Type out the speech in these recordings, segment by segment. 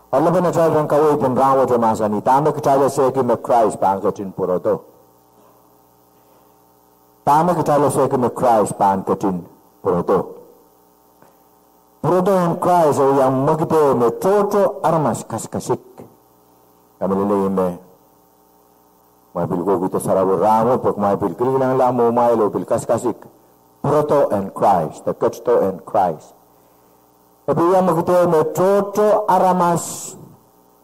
Allah bena jalan kawai pun rawa tu masa ni. Tamu kita seki me Christ bangkatin puroto. Tamu kita seki me Christ bangkatin puroto. Puroto yang Christ yang magite me toto armas kas-kasik. Kami lele me. Mai bil go kita sarabu ramo pok mai bil kililang lamo mai lo bil kas-kasik. Puroto and Christ, the Kristo and Christ. Tapi yang magite me toto aramas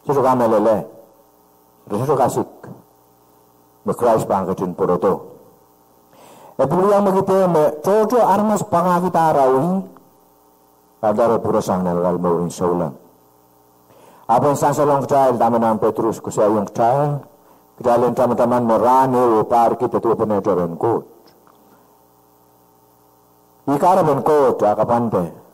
siso kami lele. Siso kasik. Me Christ bangkatin puroto. Tapi yang magite me toto aramas pangakita rawi. Kadar purasang nalal maurin saulang. Apa yang sasalong kecil taman Petrus kusayang kecil. Kecilin teman-teman merani upar kita tu penedoran kot. Ikaraban kot akapante.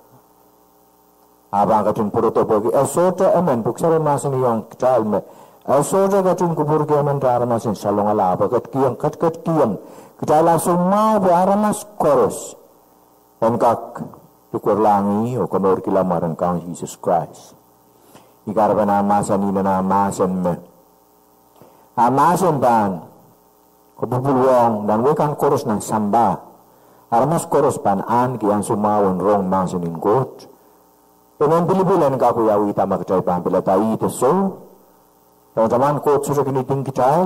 Abang kacun puruto bagi esote emen buksaran masin yang kecil me. Esote kacun kubur kemen dara masin salong ala apa kat kiyang. Kecil langsung mau bearamas koros. Engkak tukur langi o konor kilamaran kang Jesus Christ. Ikaraban amasan ina na amasan me. Amasan ban kububulwang dan wekan koros ng samba. Aramas koros pan an kiyan sumawon rong masanin kot. Pengen bilibilan ka kuyawi tama kecay pampila tayo ito so. Teman-teman kot suso kiniting kecay.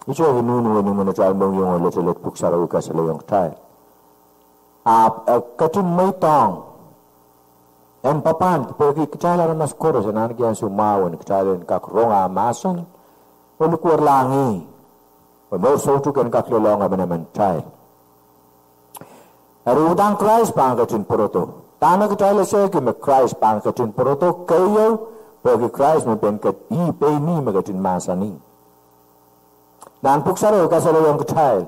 Ito hinunu ni mo na chay mong yung ulit-ulit puksaraw ka sa layong kecay. Kacun may tong. Empapan, pergi kecay aramas koros anan kiyan sumawon kecay kakrong amasan. Ulukur langi. Pemau sotukan kaklolong naman chay. Arudang Christ pangkatin puroto. Tanah kita leseki me Christ pangkatin puroto kayo bagi Christ me benkat pay ni magatin masa ni. Dan puksaro kasalo yung kecil.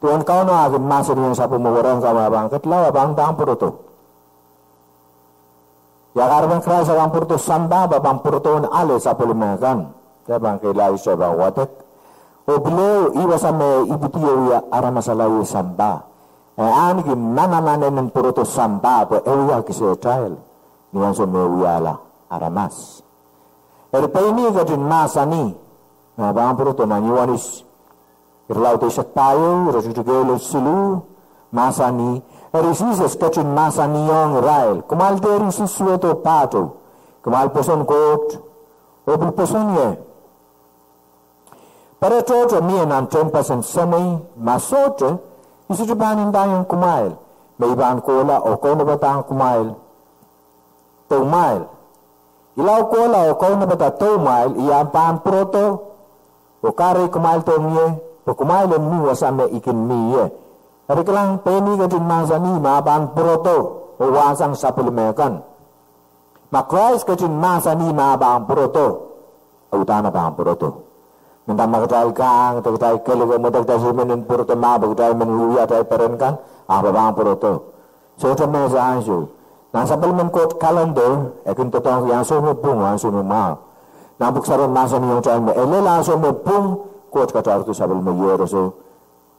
Tuan kau na agin masa ni sa pumuwarang sama bangkat lawa bang puroto. Ya karban Christ abang puroto samba babang puroto na ale sa pulimakan. Kaya bang kailay siya bang watek. O bilo iwa sa me ibutiyo ya aramasalayo samba. Ani ki mana-mana ng puroto samba po ewa kisi trial niyan so mewiyala aramas. Erpaini kadin masa ni na bang puroto na niwanis irlaw tayo sa tayo resutugelo silu masa ni erisises kadin masa ni yung Israel kumalteri susueto pato kumalposon kot obilposon ye para toto miyan ang 10% samay masote isi jubanin tayong kumail. May ibang kola o kau na ba tayong kumail? Tumail. Ilaw kola o kau na ba tayong tumail? Iyang paan proto. O kari kumail tong ye. O kumail ang miwa sa me ikin miye. Kari ka lang peni ka din masa ni maabang proto. O wasang sa pulimekan. Makrais ka din masa ni maabang proto. O utana pa ang proto. Minta makadal kang, takay kaligo mo takay simenin puroto mabag tayo menuya tayo peren kan, apa bang puroto. So ito mesa anso. Nasa palman ko calendar, ekin totong yang sumupung, ang sumumao. Nabuksaron masa niyong tayo mo, elela sumupung, kot katar to sabal mo yero so,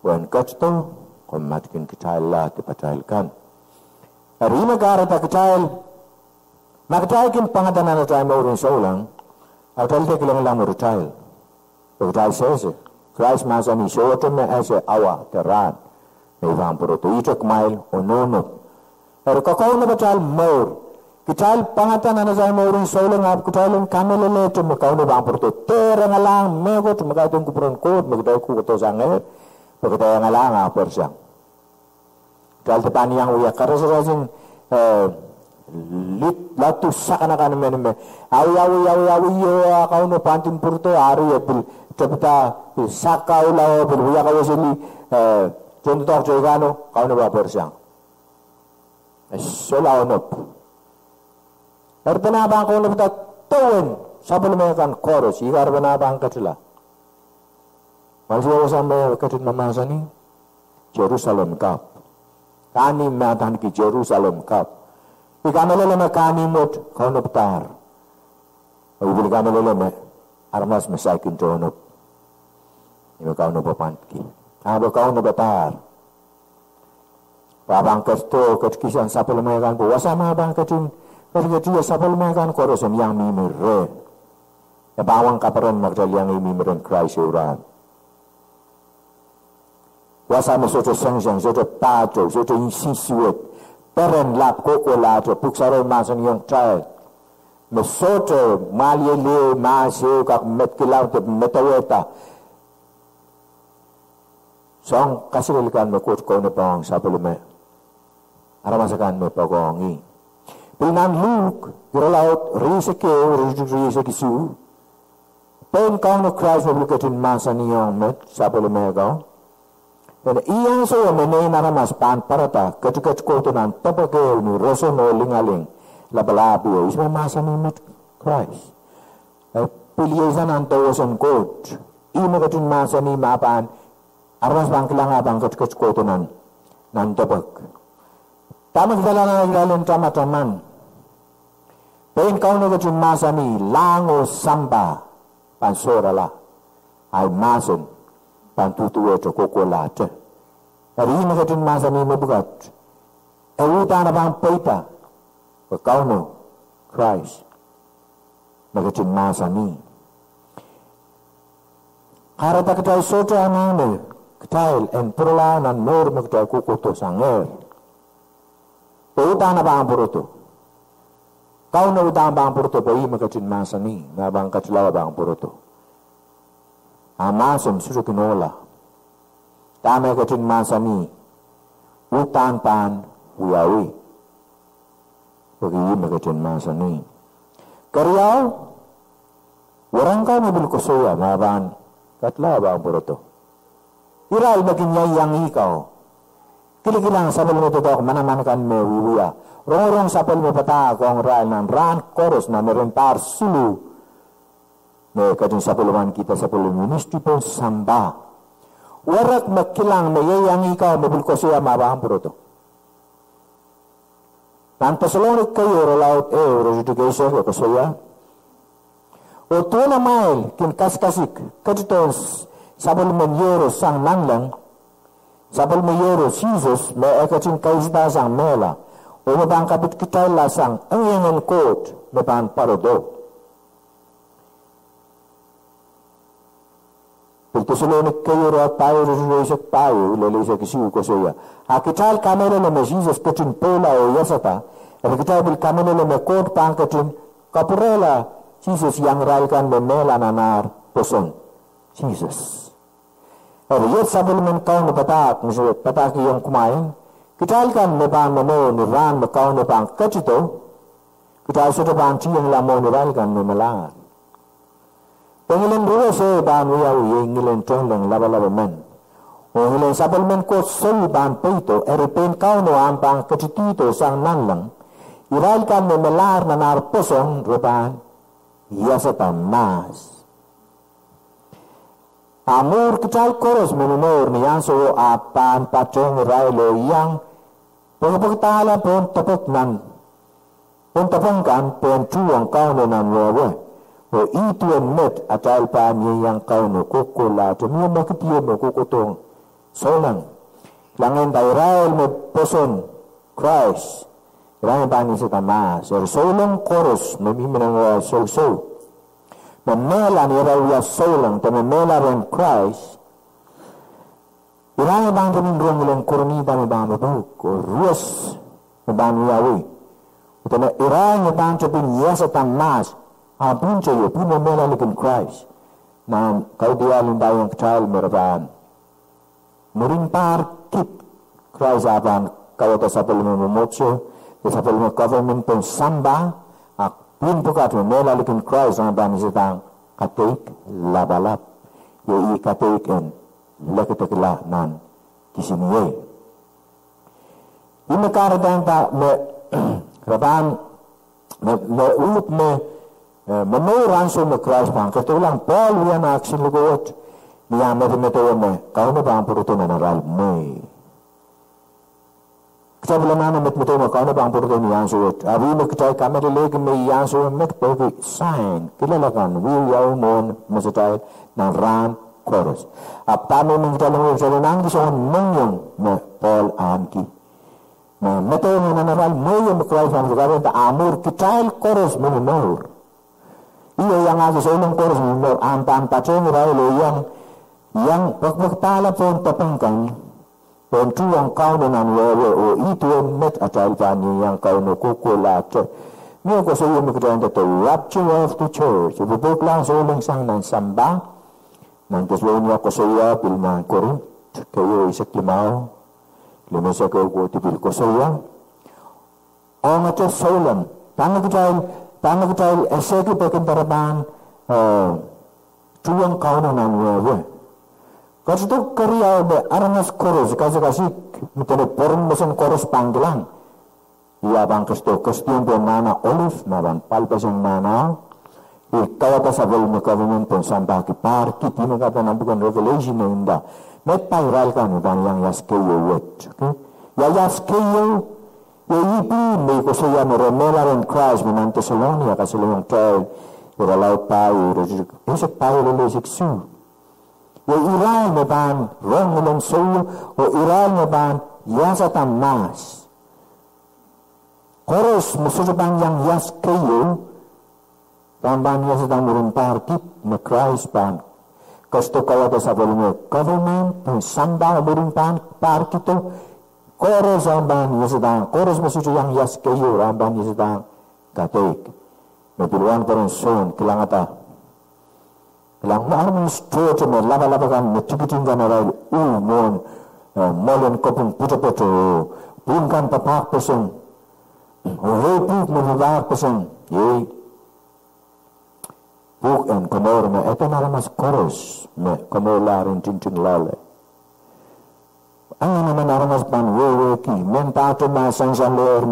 wen kachto, kumatikin kitayla, tipatayl kan. Arima gara ta kitayl, makataykin pangadanan na tayo mo rin sa ulang, at talte kilang lang mo ritayl. Pagkatay sese, Christ masa ni soto me ese awa teran, may ibang puroto itok mail o nonot. Pero kakao na batal maur, kital pangatan na sa maurin solo nga, kitalong kameleleto, makao na bang puroto, tera nga lang, megot, makatong kupuron kot, magkatay kukuto sa ngayon, pagkatay nga lang nga persang. Kital tapani yang uya, karasarasin, latu sakana kana meneme awi yo kau no pantin purto ari apil tapita saka ula apil ya kau sini contoh tak jogano kau no bapersiang sola onop ertena bang kau no bita towen sabel mekan koros igar bana bang katila masih sampai katin mamasa ni Jerusalem Cup kani matan ki Jerusalem Cup Ikamalala na kanimot, kau nabtar. Ibili kamalala na, armas masaikin tonop. Iba kau nabapantki. Aba kau nabatar. Pabang kasto, katkisan sa palamayakan po. Wasa mga bang katin, Pergi sapal makan koros yang mimire. Ya bawang kaparan magdal yang mimiren Christ uran. Wasa mesoto sangjang, soto pato, soto insisuet. Peren lap koko lato, puksaro masan yang trial. Mesoto malye le masyo kak met kilaw te metaweta. Song kasililikan me kot ko na pang sapal me. Aramasakan me pagongi. Pinan Luke, giralaut risa ke, risa kisu. Pen kau no Christ mabukatin masa niyong met, sapalo megaw. Dan iyang so menay naramas pan parata, ketika koto nan tapagel ni roso no lingaling, labalabi, isma masa ni met Christ. Piliyazan ang tawasan kot, ima katin masa ni mapan, armas bang kilangabang ketika koto nan tapag. Tamang dala na ilalim tama-taman. Pen kau na kacun masa ni lango samba pansora la ay mason pantutuwe to kokolate. Ari na kacun masa ni mabugat. Ewuta na bang paita kau no Christ na kacun masa ni. Karata katay soto anane katay en purla nan mor magtay kukuto sanger. Utang na ba ang puruto? Kau na utang ba ang puruto? Bayi magkacin masa ni. Nga bang kaculawa ba ang puruto? Amasom susukinola. Tama kacin masa ni. Utang pan huyawi. Bayi magkacin masa ni. Karyaw, warang kau nabil kusuya. Nga bang kaculawa ba ang puruto? Iral baging yang ikaw. Kili-kilang sapal mo tutok, manaman me wiwiya. Rong-rong sapal mo pata kong ral ng ran koros na merentar sulu. May kadun sapuluman kita sapulun ministry po samba. Warak makilang mayayang ikaw mabulko siya mabahang puruto. Nan Thessalonica kayo rollout rejudication ko kasuya. O tuna mail kin kaskasik kadito sapuluman euro sang nanglang. Sapal mayoro Jesus may ekacin kaisda sang mela o mabang kapit kita lasang ang yangan kot mapan parodo. Pagtusulonik kayo raw tayo rin tayo ilalisa kisiw ko siya. Hakital kamera na may Jesus kacin pola o yasata hakital bil kamera na may kot pang kacin kapurela Jesus yang ralkan may mela nanar poson. Jesus. Yet sabol man kau na patak, misalnya patak yang kumain, kita kan mabang mamo ni ran makau na pang kacito, kita sudah bang yang lamo ni ran kan memelangan. Pengilan dulu saya bang wiyaw ngilan tolong laba-laba man. O ngilan sabol man ko sol bang peito, eripen kau no ang pang kacitito sang nanlang, iral kan memelar na narposon rupan, yasatan mas. Amor kital koros menunor ni yang so apan pacong railo yang pagpagtala pon tapok nan pon tapongkan pon tuang kau no nan wawe o itu en met atal pa ni yang kau no kokola to mi makitiyo no kokotong solang langen tay rail mo poson Christ rangen pa ni sa tamas or solong koros mamiminang so memela ni rawya solang te memela ren Christ irang bang rumindrong ilang kurunita me bang mabuk o ruas me bang yawi ito na irang bang chapin yasa tamas apun chayo pun memela likin Christ na kaudialin tayo ang child meraban muring parkit Christ apan kawata sa palumumutso sa palumang government pong samba pun pukat memela likin Christ ang bani sitang katik labalap ye katik en leketekla nan kisiniye ime karadang ta me raban me ulut me memoran so me Christ pang ketulang Paul wian aksin lugot niya meto me kau me bang puruto na naral me kita belum mana met betul makana bang puruto ni yang suwet. Abi mo kita kamera lagi me yang suwet met perfect sign. Kilalakan will yaw mon masatay ng ran chorus. Aptame mo kita lang sa nang gison monyong me Paul anki. Meto nga nanaral mo yung Christ ang sabi ta amor kitail koros mo mor. Iyo yang aso sa ilang koros mo mor ang pachong railo yang pagmagtala po ang tapangkan pon tuang kauno nan wewe o itu met atal pani yang kauno kukulato. Miyo ko sa iyo magkataon to rapture of the church. Ibubuk lang sa uling sang ng samba nang kaswain niya ko sa iyo pilman korun kayo isak limaw. Lumasa ko tipil ko sa iya. O nga to solan. Tanga kitail eseki pekintarapan tuang kauno nan wewe. Kasi to kariyaw de arangas koros kasi mitene porong besan koros panggilan. Iya bang kasto kastion po nana olive naban palpasang nana. Ikaw pa sa volume government pon samba ki parki tino ka pa bukan revelation na inda. May pairal ka mo bang yang yaskeyo wet. Okay? Ya yaskeyo ya ipi may ko sa yan remela rin Christ minan Thessalonia kasi lang tell iralaw tayo isip tayo lalisik su. Ya iral mo ban rong ulang soyo o iral mo ban yasatan mas. Koros mususupan yang yaskeyo tambahan yasatan murun parkit na Christ ban. Kasto kawata sa volume government ang samba murun parkito koros amban yasatan koros mususu yang yaskeyo amban yasatan katek. Napiluan pa rin son kilangata. Lang maraming stroke mo laba-labakan matikitin ka na rin mon molon ko pong puto-puto pungkan papakpasan o hepuk mo papakpasan buk en komor me eto naramas koros me komor larin cincin lale ang naman naramas pan wewe ki mentato masan sa leer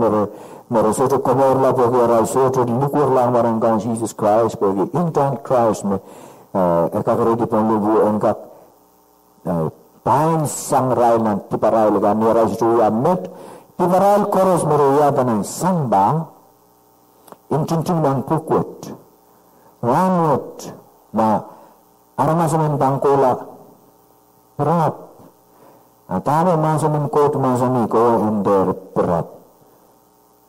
mere soto komor la pogi aray soto lukur lang marangkan Jesus Christ pogi intant Christ me kakarudi pon lubu engkak pain sang rail nan tiparay laga niray suya met tiparay koros meruya tanang samba cincin ng pukut rangot na aramasaman bangkola perap atame masamin kot masami ko ender perap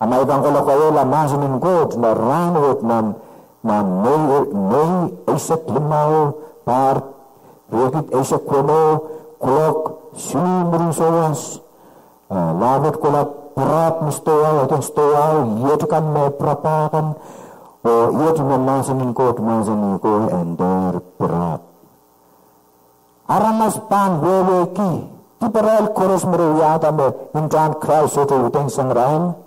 amay bangkola kayo la masamin kot na rangot na may isak limaw par rikit isak kuno kulok sumurong sawas labot kula perap mustoaw atong stoaw yeto kan may prapakan o iya cuma masanin ko ender perap. Aramas pan wewe ki ti peral koros meruyata me intan Christ soto uteng sangrain.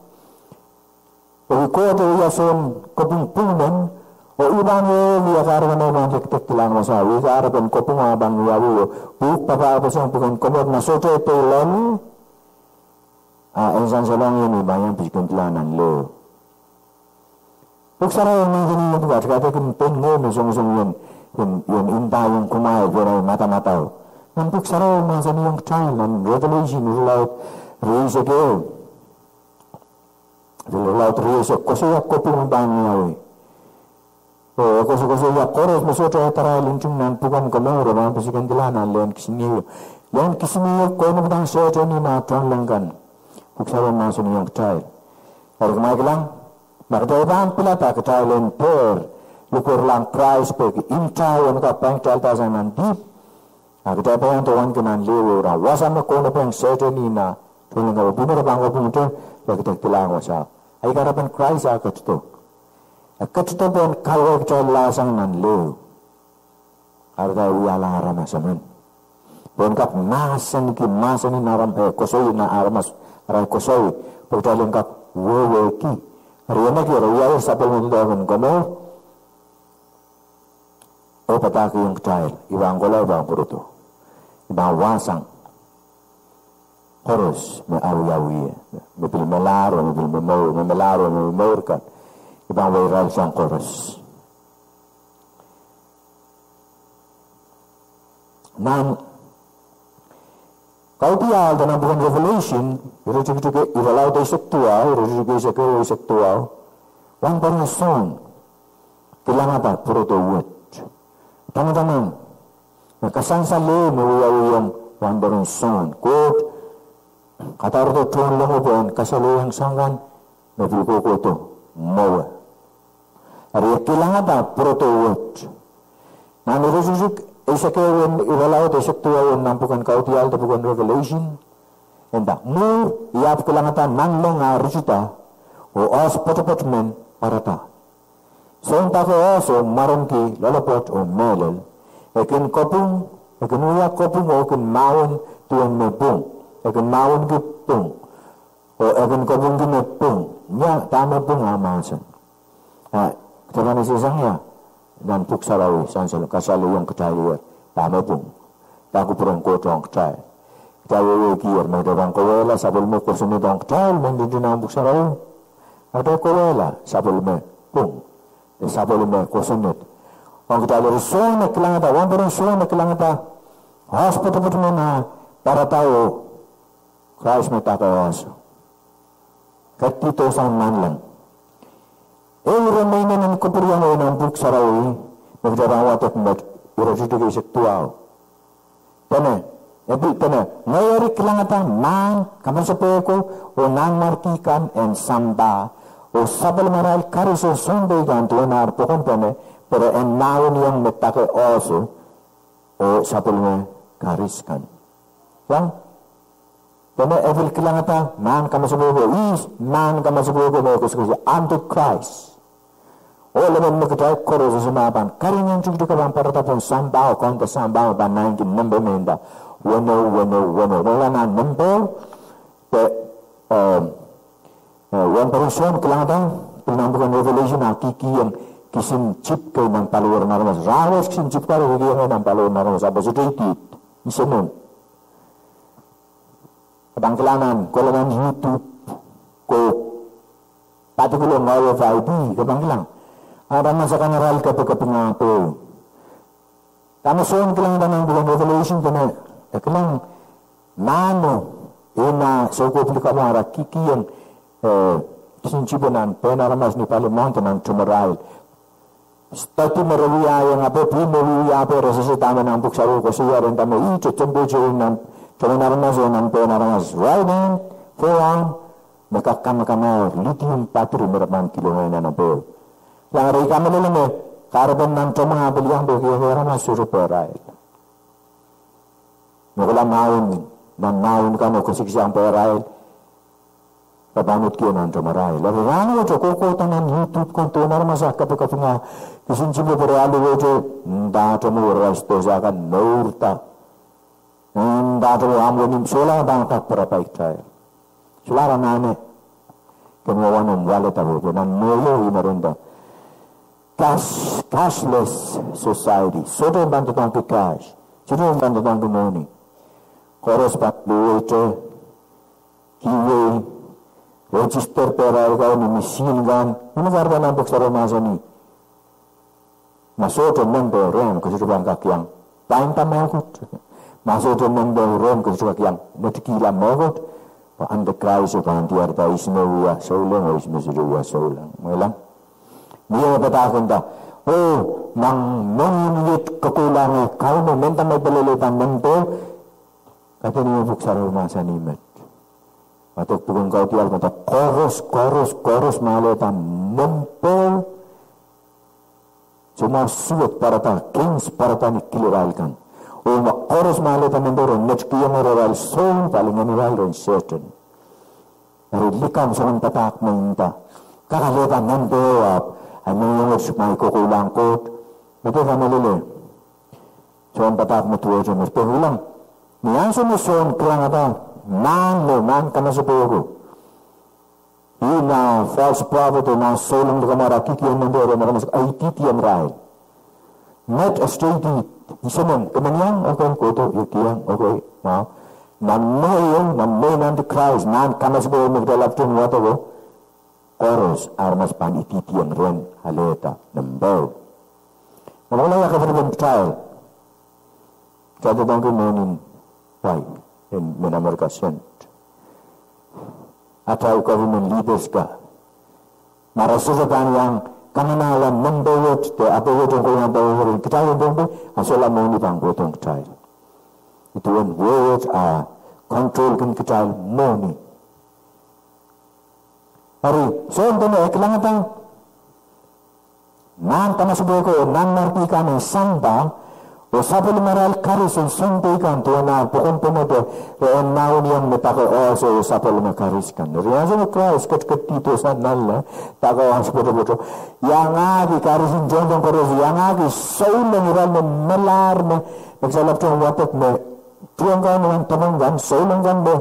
O ko to iya son kopungpunan o ibang wewe akarwan na manjektek tilang masawi karapan kopung abang yawu buk papapasang bukan komod na soto pelan ensan salong yun ibayang pisikentilanan lo. Buksara yang menjadi itu gak kata kempen ngono song-song yang inta yang kumai berai mata-mata. Dan buksara yang menjadi yang kecil dan revelation laut riisa ke. Laut riisa kosoya kopung banyawi. Oh kosoya koros masoto atara lincung nan bukan komoro man pasikan dilanan len kisiniyo. Len kisiniyo kono bang soto ni matuan lengkan. Buksara yang menjadi yang kecil. Kalau kemai kelang Magdayabang pilata katailen per lukur lang Christ pegi intaw ang kapang taltasan ng deep. Agdayabang tuwan kanan liwo ra wasan na kono pang seto ni na tulang nga bunarabang ka pumunto bagitagtilang wasa. Ay karapan Christ akatuto. Akatuto po ang kalwag choy lasang ng liwo. Arda uyalang aramasaman. Bon kap masan ki masan ni naram kosoy na aramas aray kosoy. Pagtaling kap wewe ki. Riyanak yarayaw sa pagmundahan kamo o pataki yung kecil ibang kola ibang puruto ibang wasang koros may awi-awi may pilmelaro may maurkan ibang wairal siyang koros nan kau tiada dalam bukan revelation, iralaw tayo sektual, one parang song, kailangan pa, puro to word. Teman-teman, nakasansali, mawiyawiyang one parang song, quote, kata ordo tuan longo bon kasalo yang sangan nabil ko to mawa ari kilangata proto wot nanu rusuk isakewen iwalao to sektuawen nampukan kautial to bukan revelation enda mur iap kilangata nanglong arusuta o os potopotmen parata son ta ko oso maronki lalapot o melel ekin kopung ekin uya kopung o ekin maun tuan mepung ekin maun gipung o ekin kopung gimepung nya tama pung amasan Tuhan sesangnya dan puksarawi sansal kasalu yang kecayuan tama pung taku perongko tong kecay kecayuan kier may dorang kawela sabol mo kusuni tong kecay mendinang puksarawi ada kawela sabol mo pung sabol mo kusunit ang kecayuan rusuh na kilangata wan rusuh na kilangata hospital na para tayo Christ may takawaso katito sa manlang remainan ng kupuriyan o ng puksarawi magdarang watot mat irasutigay sa tuaw tana ngayari kilangata man kamasapoko o nang martikan en samba o sabal maral kariso sunday kan tuanar pokon tane pero en naon yang metake oso o sabal me kariskan yang tana evil kilangata man kamasapoko man kamasapoko mo kusukusi unto Christ Olemen meketay koro sa sumaban. Karingan cuk ka para tapon sambao konta sambao ba 19 number menda. Wano. Wala na number. One person kailangan pinambukan revelation na kikiyang kisim chip kay ng paluwar na ramas. Rawas kisim chip ka rin ng paluwar na ramas. Aba so dated. Isa nun. Abang kailangan YouTube ko pati ko lang RFID kabang kailangan. Ada masa kanaral ka pagkapingapo. Tama soon kailangan na ng buwan revelation ka na. Kailangan nano ina so ko pili ka mo ara kikiyang sinchibonan penaramas ni palimonte ng tumaral. Stati marawiya yang apo primoluya pero sa tama ng buksaro ko siya rin tamo ito tembojo ng tumanaramas ng penaramas. Right hand, forearm, nakakamakamaw lithium battery maraman kilomay na ng po. Yang ray kami nila mo, karaban ng mga bilyang bukiyahera na suruperay. Nakulang naun ka mo kusiksiyang peray, pabanot kiyo ng tumaray. Labi rano ito, kukutan ng YouTube kung tunar masak kapag nga, kisinsibo perali ito, dato mo resto sa akan, naurta. Dato mo amunin, sula bangtak para paikchay. Sulara nane, kinawanan wallet ako, nan moyo inaronda. Cashless society. Soto yung banto tang cash. Soto yung banto tang money. Koros patlo ito. Kiwi. Register pera ikaw ni machine gun. Ano karba ng buksaro masa ni? Masoto member rem kasi ito bang kakyang. Pain pa mekot. Masoto member rem kasi ito kakyang. Natikila mekot. Paanda Christ o paantiar ta ismewa saulang o ismesiruwa saulang. Ngayon Dia bertakun dah. Nang mengingat kekulangan kau meminta may pelilitan nento. Kata niya buksaro masa nimet. Atok tukang kau tial kata koros malitan nento. Cuma suat para ta kings para ta ni kiliralkan. Koros malitan nento ron netkiyan oral soul paling aniral ron certain. Dari likam sangan patak minta. Kakalitan nento ano yung may kukulang ko. Ito ka malili. So, ang patak mo tuwa siya. Mas pahulang. Niyan sumusun, kaya nga ta, man ka na sa pugo. Yun na, false prophet, na solong na kamara, kikiyan ng dere, maramas, ay kikiyan rai. Not a straight deed. Isa nun, kamanyang, okay, koto, yukiyan, okay, Namay nanti Christ, man ka na sa pugo, magdalap tun, wato ko, Koros armas panititian ren haleta nembau. Namanya government trial. Kaya bang kumanin why in Amerika Senate. Atau government leaders ka. Marasukan yang kananalan membawot te abawot ang kung abawot kita yung bombe asola mo ni bang botong trial. Itu yang word kontrolkan kita moni. Hari sontone kailangan tang nan tamas boko nan marti kami samba o sapul maral karisin sunti kan tuana pokon pomodo ren naun yang metako oso sapul makaris kan riazo krais ket tito san nalla tako as boto yang agi karisin jondong koros yang agi souleng ran melar me nagsalap tong watek me tuangkan dengan temangan souleng kan me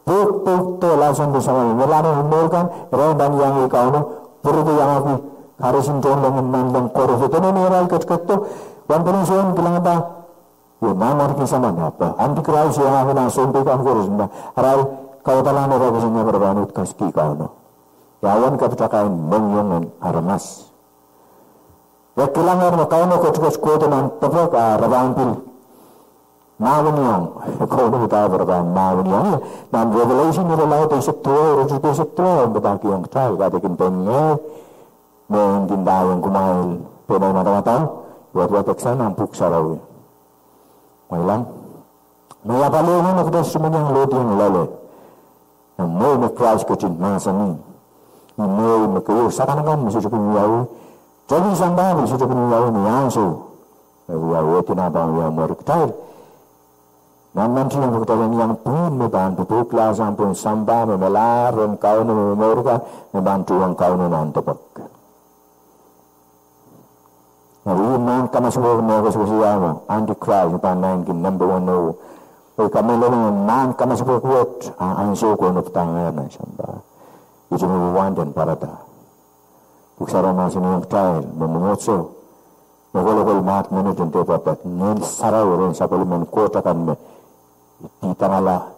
puk to langsung bersama melar humolkan ren dan yang ikau no puru yang agi karisin jondong mandang koros itu ni rai ket to wan penunjuan bilang apa? Ya nama kisah mana apa? Anti keras yang aku langsung berikan kurus. Arai kau tahu nama kisahnya berbanut kasih kau no. Ya wan katakan mengyongan aramas. Ya kelangan kau no kau kuat nan tepuk rabantil. Mawon yang kau no tahu berban mawon yang dan revelation itu laut itu setua betaki yang tahu katakan pengen menggindai yang kumail penai mata-mata. Buat eksana ampuk sarawi. Mailang. Maya paling nak dah semuanya lodi yang lalu. Yang mau mekras kecil masa ni. Mau mekau sekarang mesti cukup niawi. Jadi sambal mesti cukup niawi ni ansu. Niawi itu napa yang mau ketahui. Nanti yang ketahui yang pun membantu kelas ampun sambal memelar dan kawan memorkan membantu yang kawan nantepak. Hari ini kami semua mengaku sesuatu anti-Christ panain kin number one no. Kami lalu man kami semua kuat anso ko no tangan samba. Itu number 1 dan parata. Buksara masih yang tail memotso. Nagologol mat menit untuk papat. Nen sarau ren sapol men kota kan me. Di tangala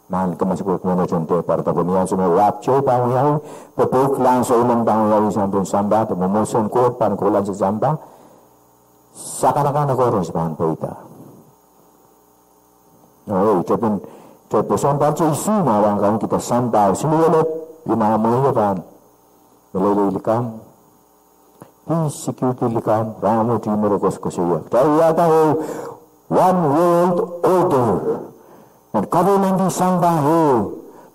man kami semua menit untuk parata pemian semua rapcho pang yau. Popok langsung nang pang yau sampai samba memotso ko pan ko langsung samba. Seakan-akan aku harus bahan poita. Oh, tapi sampai isu malang kan kita sampai semua lep lima minggu kan. Meleleh likam, security likam, ramu timur kos-kosnya. Tahu ya tahu, one world order. Dan kalau nanti sampai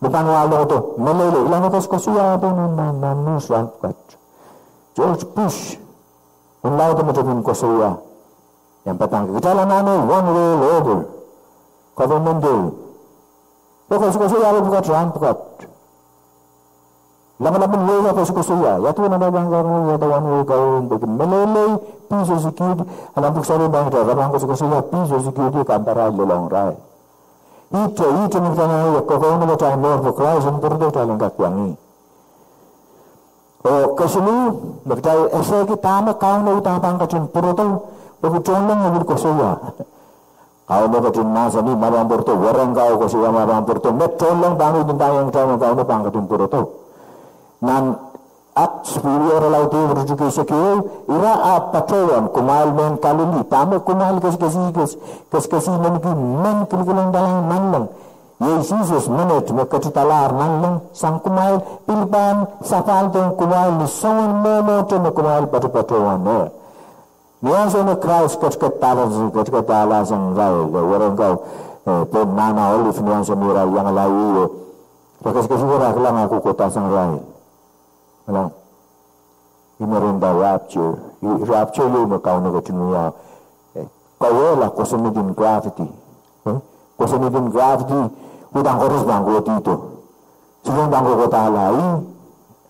bukan walau tu meleleh lama kos-kosnya tu nanus rangkat. George Bush. Unlaw itu macam kosoya. Yang petang kita lanano one world order. Government day. Pokok kosoya apa bukan Trump bukan. Lama-lama lelah kosoya. Ya tu nama bangga ya tu one world government. Bagi meleleh peace and security. Alam bukan bangga. Rabang kosoya peace and security kantara lelong rai. Itu misalnya ya kau nak macam more for Christ untuk itu dalam kakwangi. O kasinu magdai esa kita kau na utapang kacun puroto pagkuchonlang ngul kosoya kau na kacun masa ni mabang porto warang kau kosoya mabang porto metchonlang bangu din tayang kau na pang kacun puroto nan at superior lauti berjuki sekiu ira patrowan kumal men kalili tamo kumal kasi men kulkulang dalang manlang Yesus menit mekatutalar nang sang kumail pilpan sapal tong kumail ni songon momo to kumail patu-patuan ne. Niyan so no Christ kat sang rai warang kau pen nana olif niyan so mira yang layu. Pakas sigura lang ako kota sang rai. Alam. Imeronda rapture yo kau no katinuya. Kawela kosunidin gravity. Kosunidin gravity udang korus bangko itu. Sebelum bangko kota lain,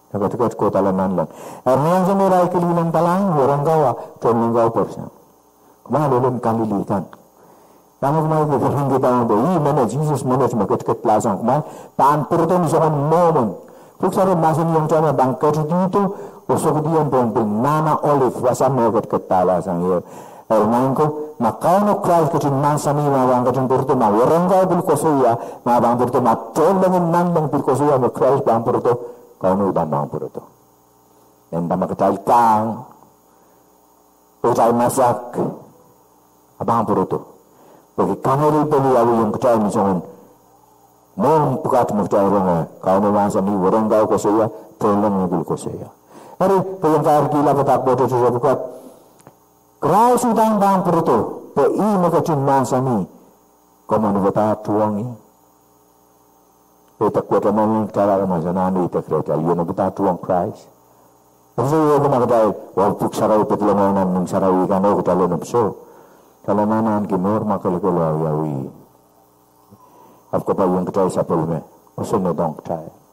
dapat kota lain lang. Ernian semurai keliling talang, orang gawa, training gawa persa. Kemana belum kalilitan. Kamu kemana berfirman kita untuk ini mana Jesus mana cuma ket lasang kemana. Pan perutnya misalkan momen. Buksara masih yang cuma bangko itu, usuk dia pun nana olive wasam mau ket lasang ya. Ernian ko makau no Christ kecil masa ni mawang kecil perut ma orang kau bil kosuya mawang perut ma tol dengan nandang bil kosuya no Christ bang perut kau no bang perut yang tambah kecil kang kecil masak abang perut bagi kamu beli awi yang kecil misalnya mau buka tu kecil orang kau no masa ni orang kau kosuya tol dengan bil kosuya hari pelengkar gila petak bodoh tu buka Kau sudah bang perut, pei makacun masa ni, kau mana beta tuangi, Ita kuat naman cara masanani ita kreta yun ang kita tuang Christ. Kasi yung mga katay, wag puk saraw petulanan ng sarawi ka no kutalo ng so. Kalananan kinor makalikulo yawi. Afko pa yung katay sa pulme. Usunod ang katay.